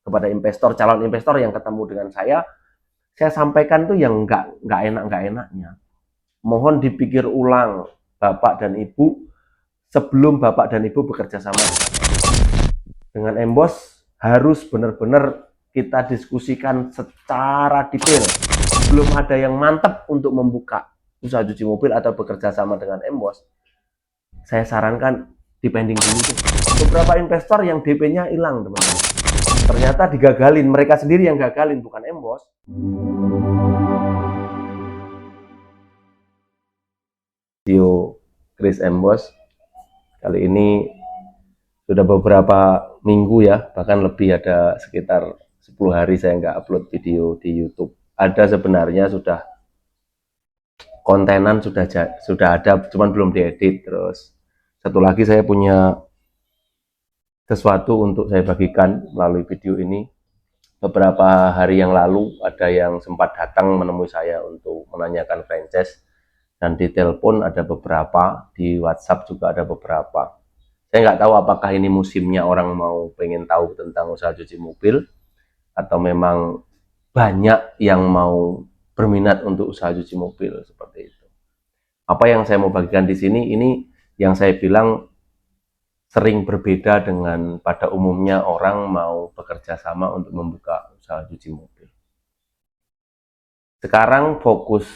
kepada investor, calon investor yang ketemu dengan saya sampaikan tuh yang nggak enaknya. Mohon dipikir ulang Bapak dan Ibu sebelum Bapak dan Ibu bekerja sama dengan Embos, harus benar-benar kita diskusikan secara detail. Belum ada yang mantap untuk membuka usaha cuci mobil atau bekerja sama dengan Embos. Saya sarankan dipending dulu. Beberapa investor yang DP-nya hilang, teman-teman. Ternyata digagalin, mereka sendiri yang gagalin, bukan Embos. Video Chris Embos kali ini sudah beberapa minggu ya, bahkan lebih, ada sekitar 10 hari saya nggak upload video di YouTube. Ada sebenarnya sudah kontenan, sudah ada, cuman belum diedit. Terus satu lagi saya punya sesuatu untuk saya bagikan melalui video ini. Beberapa hari yang lalu ada yang sempat datang menemui saya untuk menanyakan franchise, dan di telepon ada beberapa, di WhatsApp juga ada beberapa. Saya nggak tahu apakah ini musimnya orang mau pengen tahu tentang usaha cuci mobil, atau memang banyak yang mau berminat untuk usaha cuci mobil seperti itu. Apa yang saya mau bagikan di sini, ini yang saya bilang sering berbeda dengan pada umumnya orang mau bekerja sama untuk membuka usaha cuci mobil. Sekarang fokus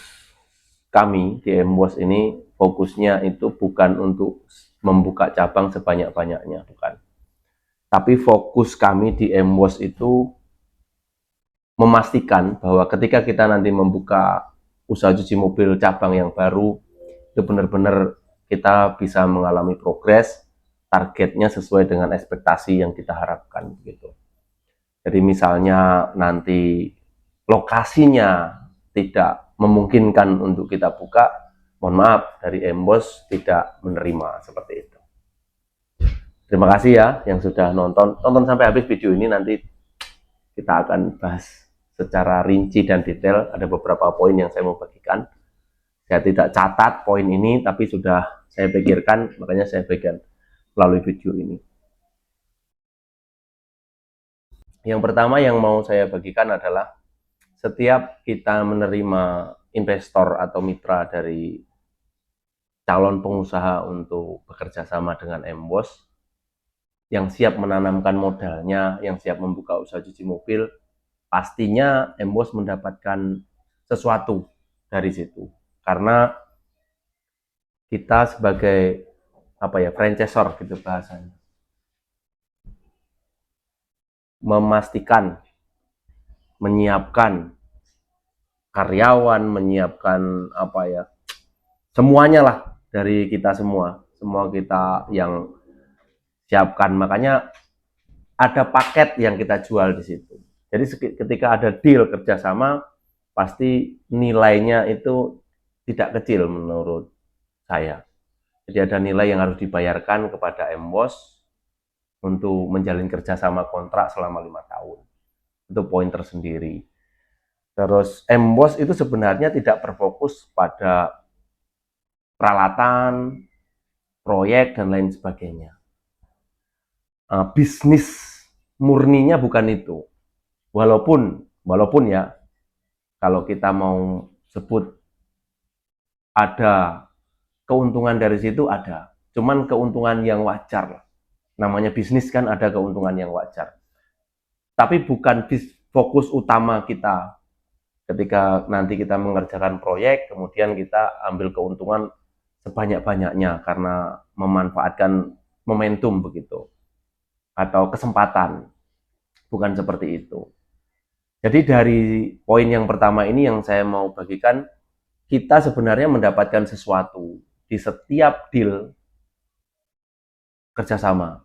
kami di Embos ini, fokusnya itu bukan untuk membuka cabang sebanyak-banyaknya, bukan. Tapi fokus kami di Embos itu memastikan bahwa ketika kita nanti membuka usaha cuci mobil cabang yang baru, itu benar-benar kita bisa mengalami progres, targetnya sesuai dengan ekspektasi yang kita harapkan gitu. Jadi misalnya nanti lokasinya tidak memungkinkan untuk kita buka, mohon maaf, dari Embos tidak menerima seperti itu. Terima kasih ya yang sudah nonton sampai habis video ini. Nanti kita akan bahas secara rinci dan detail. Ada beberapa poin yang saya mau bagikan. Saya tidak catat poin ini, tapi sudah saya pikirkan, makanya saya bagikan melalui video ini. Yang pertama yang mau saya bagikan adalah setiap kita menerima investor atau mitra dari calon pengusaha untuk bekerja sama dengan Embos, yang siap menanamkan modalnya, yang siap membuka usaha cuci mobil, pastinya Embos mendapatkan sesuatu dari situ. Karena kita sebagai franchisor gitu bahasanya, memastikan, menyiapkan karyawan, menyiapkan semuanya lah dari kita semua kita yang siapkan. Makanya ada paket yang kita jual di situ. Jadi ketika ada deal kerjasama, pasti nilainya itu tidak kecil menurut saya. Jadi ada nilai yang harus dibayarkan kepada Embos untuk menjalin kerjasama kontrak selama 5 tahun. Itu poin tersendiri. Terus Embos itu sebenarnya tidak berfokus pada peralatan, proyek, dan lain sebagainya. Bisnis murninya bukan itu. Walaupun ya, kalau kita mau sebut ada keuntungan dari situ, ada. Cuman keuntungan yang wajar. Namanya bisnis kan ada keuntungan yang wajar. Tapi bukan fokus utama kita. Ketika nanti kita mengerjakan proyek, kemudian kita ambil keuntungan sebanyak-banyaknya karena memanfaatkan momentum begitu, atau kesempatan. Bukan seperti itu. Jadi dari poin yang pertama ini yang saya mau bagikan, kita sebenarnya mendapatkan sesuatu di setiap deal kerjasama.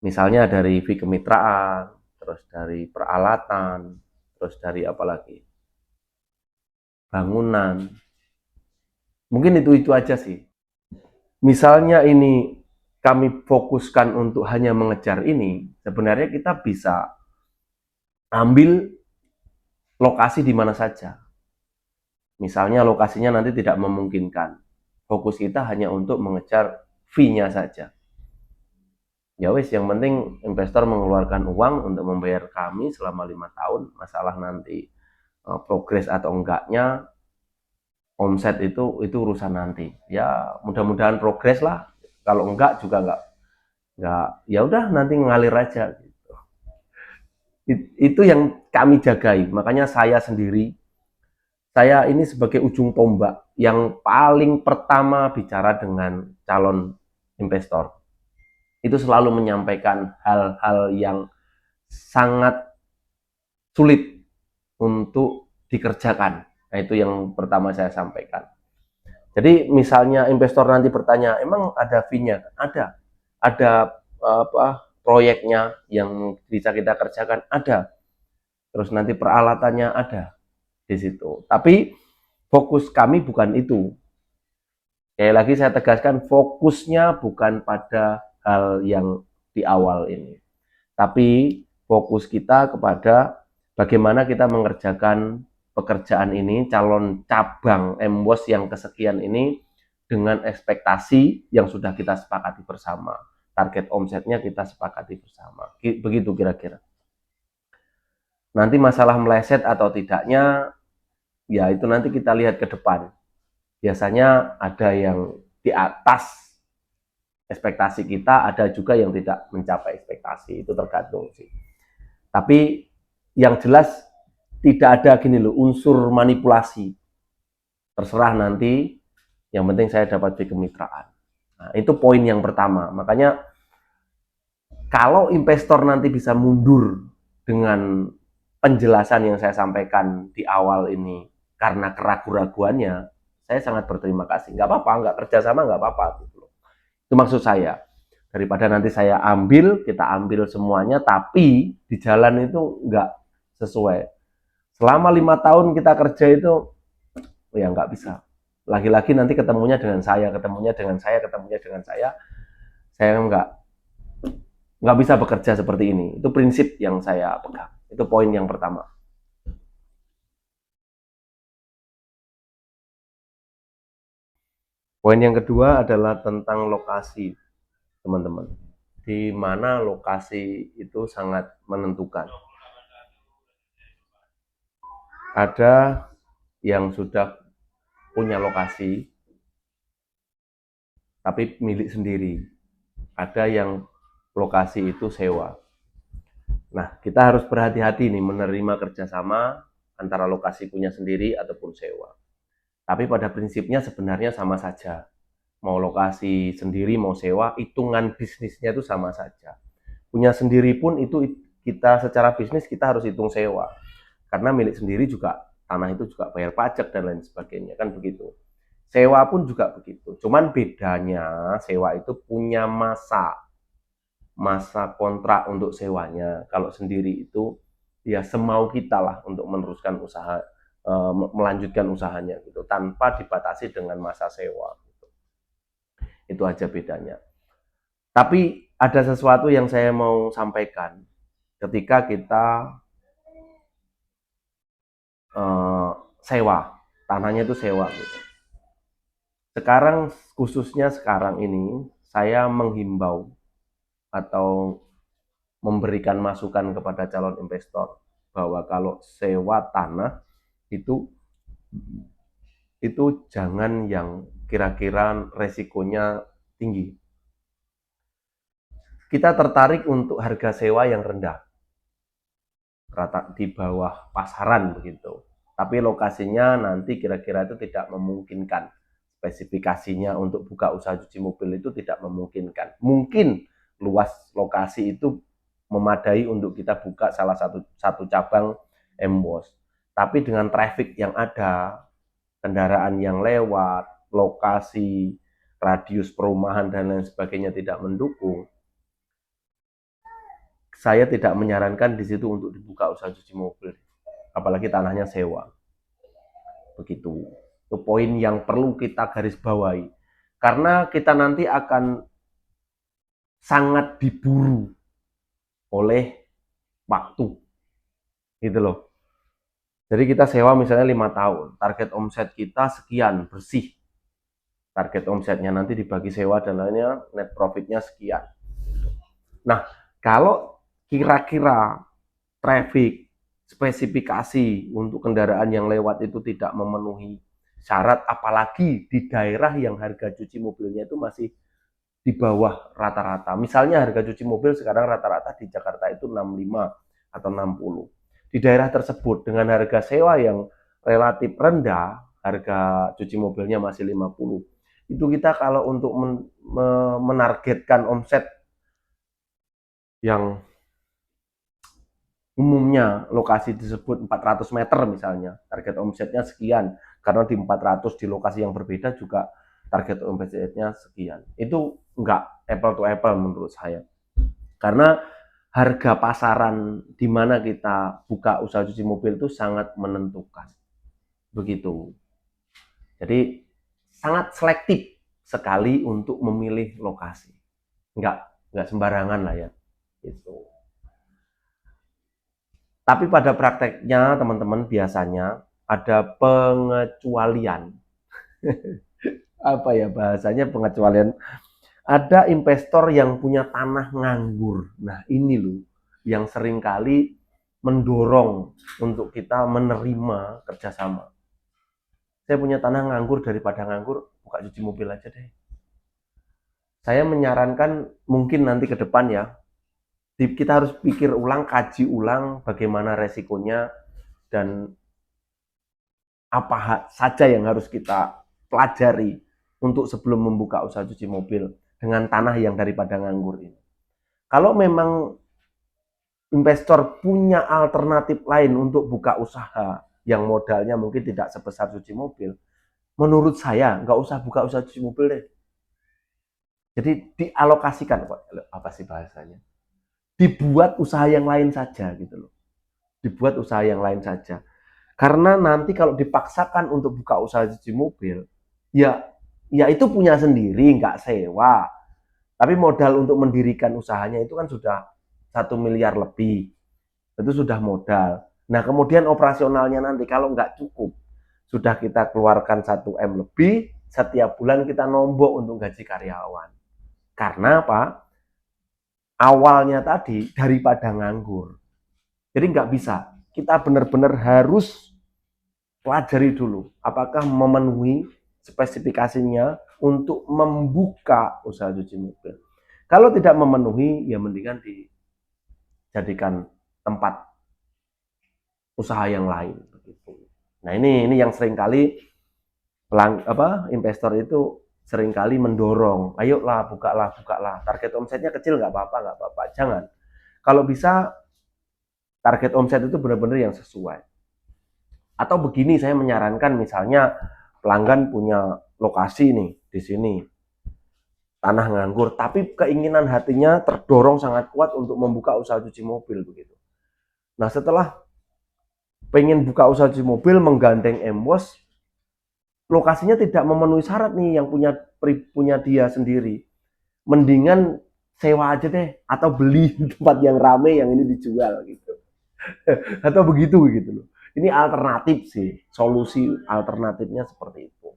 Misalnya dari fee kemitraan, terus dari peralatan, terus dari bangunan. Mungkin itu aja sih. Misalnya ini kami fokuskan untuk hanya mengejar ini, sebenarnya kita bisa ambil lokasi di mana saja. Misalnya lokasinya nanti tidak memungkinkan, fokus kita hanya untuk mengejar fee-nya saja. Ya wis, yang penting investor mengeluarkan uang untuk membayar kami selama 5 tahun. Masalah nanti progres atau enggaknya, omset itu urusan nanti. Ya mudah-mudahan progres lah. Kalau enggak juga enggak, ya udah nanti ngalir aja. Itu yang kami jagai. Makanya saya ini sebagai ujung tombak yang paling pertama bicara dengan calon investor. Itu selalu menyampaikan hal-hal yang sangat sulit untuk dikerjakan. Nah, itu yang pertama saya sampaikan. Jadi misalnya investor nanti bertanya, emang ada fee-nya? Ada proyeknya yang bisa kita kerjakan? Ada. Terus nanti peralatannya ada di situ. Tapi fokus kami bukan itu. Sekali lagi saya tegaskan, fokusnya bukan pada hal yang di awal ini. Tapi fokus kita kepada bagaimana kita mengerjakan pekerjaan ini, calon cabang MWOS yang kesekian ini dengan ekspektasi yang sudah kita sepakati bersama. Target omsetnya kita sepakati bersama. Begitu kira-kira. Nanti masalah meleset atau tidaknya, ya itu nanti kita lihat ke depan. Biasanya ada yang di atas ekspektasi kita, ada juga yang tidak mencapai ekspektasi. Itu tergantung sih. Tapi yang jelas tidak ada gini loh, unsur manipulasi. Terserah nanti, yang penting saya dapat fee kemitraan. Nah, itu poin yang pertama. Makanya kalau investor nanti bisa mundur dengan penjelasan yang saya sampaikan di awal ini karena keraguan-raguannya, saya sangat berterima kasih. Nggak apa-apa, nggak kerjasama nggak apa-apa. Gitu. Itu maksud saya. Daripada nanti saya kita ambil semuanya, tapi di jalan itu nggak sesuai. Selama 5 tahun kita kerja itu, ya nggak bisa. Lagi-lagi nanti ketemunya dengan saya, saya nggak bisa bekerja seperti ini. Itu prinsip yang saya pegang. Itu poin yang pertama. Poin yang kedua adalah tentang lokasi, teman-teman. Di mana lokasi itu sangat menentukan. Ada yang sudah punya lokasi, tapi milik sendiri. Ada yang lokasi itu sewa. Nah, kita harus berhati-hati nih menerima kerjasama antara lokasi punya sendiri ataupun sewa. Tapi pada prinsipnya sebenarnya sama saja. Mau lokasi sendiri, mau sewa, hitungan bisnisnya itu sama saja. Punya sendiri pun itu kita secara bisnis kita harus hitung sewa. Karena milik sendiri juga, tanah itu juga bayar pajak dan lain sebagainya, kan begitu. Sewa pun juga begitu. Cuman bedanya sewa itu punya masa kontrak untuk sewanya. Kalau sendiri itu ya semau kita lah untuk meneruskan usaha, melanjutkan usahanya gitu tanpa dibatasi dengan masa sewa gitu. Itu aja bedanya. Tapi ada sesuatu yang saya mau sampaikan ketika kita sewa, tanahnya itu sewa gitu. Sekarang khususnya sekarang ini saya menghimbau atau memberikan masukan kepada calon investor bahwa kalau sewa tanah itu jangan yang kira-kira resikonya tinggi. Kita tertarik untuk harga sewa yang rendah, rata di bawah pasaran begitu. Tapi lokasinya nanti kira-kira itu tidak memungkinkan. Spesifikasinya untuk buka usaha cuci mobil itu tidak memungkinkan. Mungkin luas lokasi itu memadai untuk kita buka salah satu cabang MWOS. Tapi dengan traffic yang ada, kendaraan yang lewat, lokasi, radius perumahan dan lain sebagainya tidak mendukung, saya tidak menyarankan di situ untuk dibuka usaha cuci mobil, apalagi tanahnya sewa. Begitu. Itu poin yang perlu kita garis bawahi. Karena kita nanti akan sangat diburu oleh waktu. Gitu loh. Jadi kita sewa misalnya 5 tahun, target omset kita sekian, bersih. Target omsetnya nanti dibagi sewa dan lainnya, net profitnya sekian. Nah, kalau kira-kira traffic spesifikasi untuk kendaraan yang lewat itu tidak memenuhi syarat, apalagi di daerah yang harga cuci mobilnya itu masih di bawah rata-rata. Misalnya harga cuci mobil sekarang rata-rata di Jakarta itu 65 atau 60. Di daerah tersebut dengan harga sewa yang relatif rendah, harga cuci mobilnya masih 50. Itu kita kalau untuk menargetkan omset yang umumnya lokasi tersebut 400 meter misalnya, target omsetnya sekian, karena di 400 di lokasi yang berbeda juga target omsetnya sekian. Itu enggak apple to apple menurut saya. Karena harga pasaran di mana kita buka usaha cuci mobil itu sangat menentukan. Begitu. Jadi sangat selektif sekali untuk memilih lokasi. Enggak sembarangan lah ya. Itu. Tapi pada prakteknya teman-teman biasanya ada pengecualian. Apa ya bahasanya pengecualian? Ada investor yang punya tanah nganggur. Nah ini loh yang seringkali mendorong untuk kita menerima kerjasama. Saya punya tanah nganggur, daripada nganggur, buka cuci mobil aja deh. Saya menyarankan mungkin nanti ke depan ya, kita harus pikir ulang, kaji ulang bagaimana resikonya dan apa saja yang harus kita pelajari untuk sebelum membuka usaha cuci mobil dengan tanah yang daripada nganggur ini. Kalau memang investor punya alternatif lain untuk buka usaha yang modalnya mungkin tidak sebesar cuci mobil, menurut saya nggak usah buka usaha cuci mobil deh. Jadi dialokasikan, apa sih bahasanya? Dibuat usaha yang lain saja gitu loh. Dibuat usaha yang lain saja. Karena nanti kalau dipaksakan untuk buka usaha cuci mobil, ya itu punya sendiri, nggak sewa. Tapi modal untuk mendirikan usahanya itu kan sudah 1 miliar lebih. Itu sudah modal. Nah kemudian operasionalnya nanti kalau nggak cukup, sudah kita keluarkan 1 M lebih, setiap bulan kita nombok untuk gaji karyawan. Karena apa? Awalnya tadi daripada nganggur. Jadi nggak bisa. Kita benar-benar harus pelajari dulu apakah memenuhi spesifikasinya untuk membuka usaha cuci mobil. Kalau tidak memenuhi, ya mendingan dijadikan tempat usaha yang lain. Nah ini yang seringkali investor itu seringkali mendorong, ayolah bukalah, target omsetnya kecil nggak apa-apa, jangan. Kalau bisa target omset itu benar-benar yang sesuai. Atau begini, saya menyarankan misalnya pelanggan punya lokasi nih di sini, tanah nganggur, tapi keinginan hatinya terdorong sangat kuat untuk membuka usaha cuci mobil begitu. Nah setelah pengen buka usaha cuci mobil, menggandeng embos, lokasinya tidak memenuhi syarat nih yang punya dia sendiri. Mendingan sewa aja deh atau beli tempat yang rame yang ini dijual gitu. Atau begitu gitu loh. Ini alternatif sih, solusi alternatifnya seperti itu.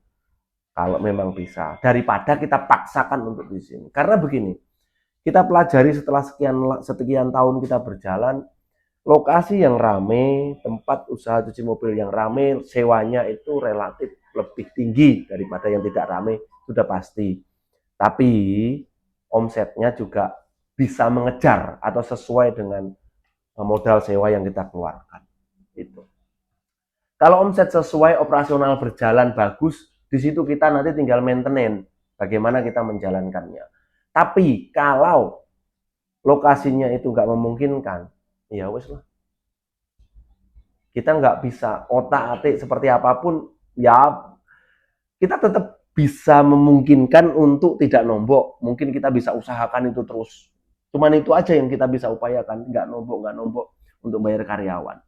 Kalau memang bisa, daripada kita paksakan untuk di sini. Karena begini, kita pelajari setelah sekian tahun kita berjalan, lokasi yang rame, tempat usaha cuci mobil yang rame, sewanya itu relatif lebih tinggi daripada yang tidak rame, sudah pasti. Tapi omsetnya juga bisa mengejar atau sesuai dengan modal sewa yang kita keluarkan. Itu. Kalau omset sesuai, operasional berjalan bagus, di situ kita nanti tinggal maintenance bagaimana kita menjalankannya. Tapi kalau lokasinya itu nggak memungkinkan, ya wes lah. Kita nggak bisa otak-atik seperti apapun, ya kita tetap bisa memungkinkan untuk tidak nombok. Mungkin kita bisa usahakan itu terus. Cuman itu aja yang kita bisa upayakan, nggak nombok untuk bayar karyawan.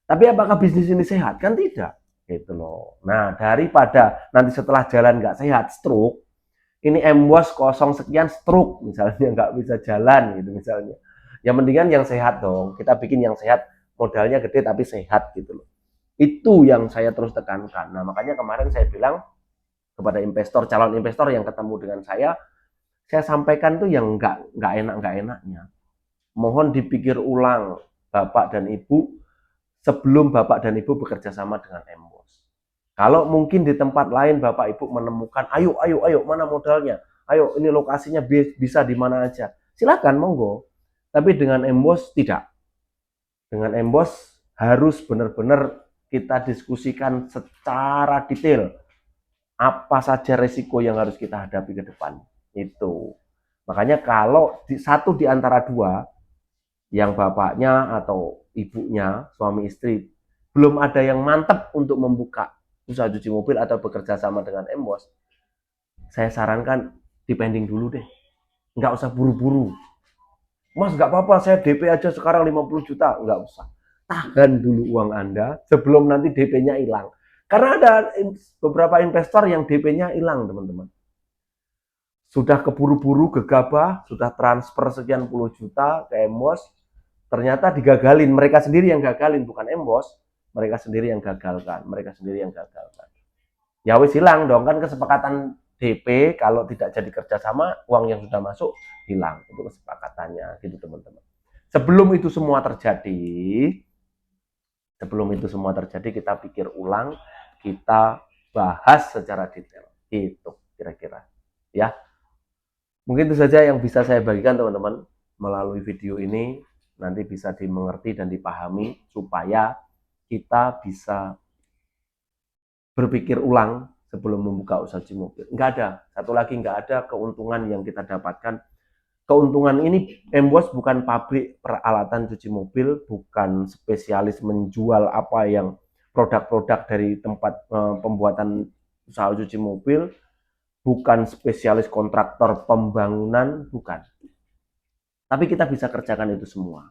Tapi apakah bisnis ini sehat? Kan tidak. Gitu loh. Nah, daripada nanti setelah jalan nggak sehat, stroke, ini embos kosong sekian stroke, misalnya nggak bisa jalan gitu misalnya. Ya mendingan yang sehat dong. Kita bikin yang sehat, modalnya gede tapi sehat gitu loh. Itu yang saya terus tekankan. Nah, makanya kemarin saya bilang kepada calon investor yang ketemu dengan saya sampaikan tuh yang nggak enaknya. mohon dipikir ulang Bapak dan Ibu sebelum Bapak dan Ibu bekerja sama dengan Embos. Kalau mungkin di tempat lain Bapak Ibu menemukan, ayo mana modalnya, ayo ini lokasinya bisa di mana aja, silakan monggo. Tapi dengan Embos tidak. Dengan Embos harus benar-benar kita diskusikan secara detail apa saja resiko yang harus kita hadapi ke depan. Itu. Makanya kalau satu di antara dua, yang bapaknya atau ibunya, suami istri, belum ada yang mantap untuk membuka usaha cuci mobil atau bekerja sama dengan Embos, saya sarankan dipending dulu deh. Nggak usah buru-buru. Mas, nggak apa-apa, saya DP aja sekarang 50 juta. Nggak usah. Tahan dulu uang Anda sebelum nanti DP-nya hilang. Karena ada beberapa investor yang DP-nya hilang, teman-teman. Sudah keburu-buru, gegabah, sudah transfer sekian puluh juta ke Embos, ternyata digagalin. Mereka sendiri yang gagalin, bukan Embos. Mereka sendiri yang gagalkan. Mereka sendiri yang gagalkan. Ya wis hilang dong, kan kesepakatan DP kalau tidak jadi kerjasama, uang yang sudah masuk hilang. Itu kesepakatannya, gitu teman-teman. Sebelum itu semua terjadi, kita pikir ulang, kita bahas secara detail. Itu kira-kira. Ya, mungkin itu saja yang bisa saya bagikan teman-teman melalui video ini. Nanti bisa dimengerti dan dipahami supaya kita bisa berpikir ulang sebelum membuka usaha cuci mobil. Nggak ada, satu lagi nggak ada keuntungan yang kita dapatkan. Keuntungan ini, Embos bukan pabrik peralatan cuci mobil, bukan spesialis menjual apa yang produk-produk dari tempat pembuatan usaha cuci mobil, bukan spesialis kontraktor pembangunan, bukan. Tapi kita bisa kerjakan itu semua.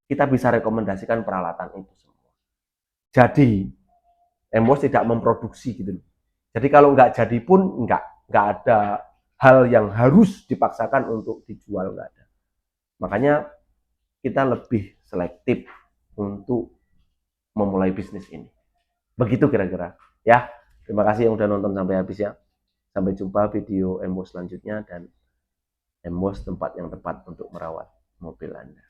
Kita bisa rekomendasikan peralatan itu semua. Jadi, Embos tidak memproduksi gitu. Jadi kalau nggak jadi pun nggak ada hal yang harus dipaksakan untuk dijual, nggak ada. Makanya kita lebih selektif untuk memulai bisnis ini. Begitu kira-kira. Ya, terima kasih yang udah nonton sampai habis ya. Sampai jumpa video Embos selanjutnya dan Embos tempat yang tepat untuk merawat mobil Anda.